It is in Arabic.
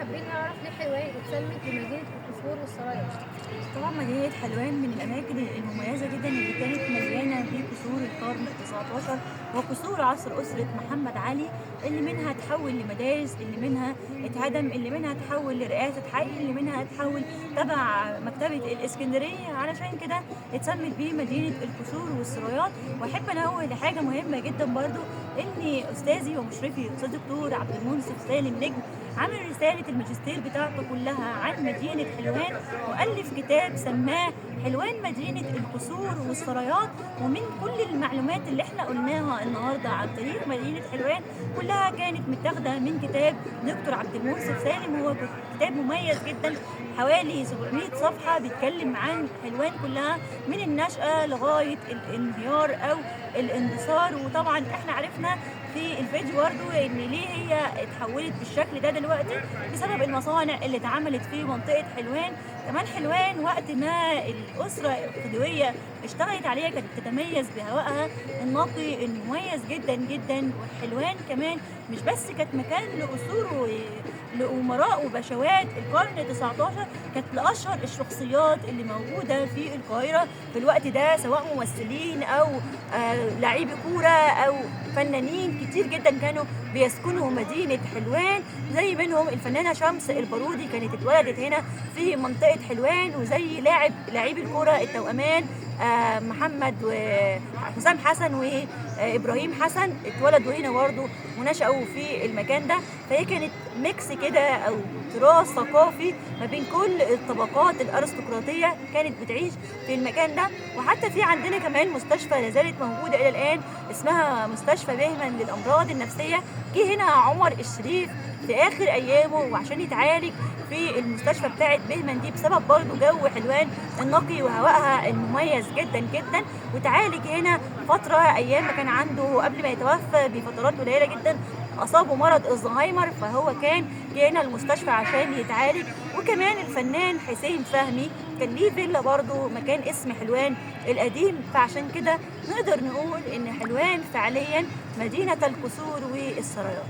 حابين نعرف ليه حلوان اتسمت بمدينة القصور والسرايا. طبعا مدينة حلوان من الأماكن المميزة جدا اللي كانت مليانة بقصور القرن ال19 وقصور عصر أسرة محمد علي، اللي منها تحول لمدارس، اللي منها اتهدم، اللي منها تحول لرئاسة حي، اللي منها تحول تبع مكتبة الإسكندرية. علشان كده اتسمت بيه مدينة القصور والسرايات. وأحب أنوه لحاجة مهمة جدا برضو، إن أستاذي ومشرفي الأستاذ الدكتور عبد المنصف سالم نجم عمل رسالة الماجستير بتاعته كلها عن مدينة حلوان، وألف كتاب سماه حلوان مدينة القصور والسرايات. ومن كل المعلومات اللي احنا قلناها النهاردة عن تاريخ مدينة حلوان كلها كانت متاخدة من كتاب دكتور عبد المنصف سالم. هو كتاب مميز جدا، حوالي 700 صفحة، بيتكلم عن حلوان كلها من النشأة لغاية الانهيار أو الاندثار. وطبعا احنا عرفنا في الفيديو برضو ان ليه هي اتحولت بالشكل ده دلوقتي، بسبب المصانع اللي اتعملت في منطقة حلوان. كمان حلوان وقت ما الأسرة الخديوية اشتغلت عليها كانت تتميز بهوائها النقي المميز جدا جدا. وحلوان كمان مش بس كانت مكان لأسور لأمراء وبشوات القرن 19، كانت لأشهر الشخصيات اللي موجودة في القاهرة في الوقت ده، سواء ممثلين أو لعيبة كورة أو فنانين كتير جدا كانوا بيسكنوا مدينة حلوان. زي منهم الفنانة شمس البارودي كانت اتولدت هنا في منطقة حلوان، وزي لاعب الكرة التوأمان محمد وحسام حسن وإبراهيم حسن اتولدوا هنا برضه ونشأوا في المكان ده. فهي كانت ميكس كده أو تراث ثقافي ما بين كل الطبقات الأرستقراطية كانت بتعيش في المكان ده. وحتى في عندنا كمان مستشفى لازالت موجودة إلى الآن اسمها مستشفى بهمن للأمراض النفسية. جه هنا عمر الشريف في آخر أيامه وعشان يتعالج في المستشفى بتاعت بهمن دي، بسبب برضه جو حلوان النقي وهوائها المميز جدا جدا. وتعالج هنا فترة أيام ما كان عنده قبل ما يتوفى بفترات قليلة جدا أصابه مرض الزهايمر، فهو كان جه هنا المستشفى عشان يتعالج. وكمان الفنان حسين فهمي كان ليه فيلا برضه مكان اسم حلوان القديم. فعشان كده نقدر نقول إن حلوان فعليا مدينة القصور والسرايات.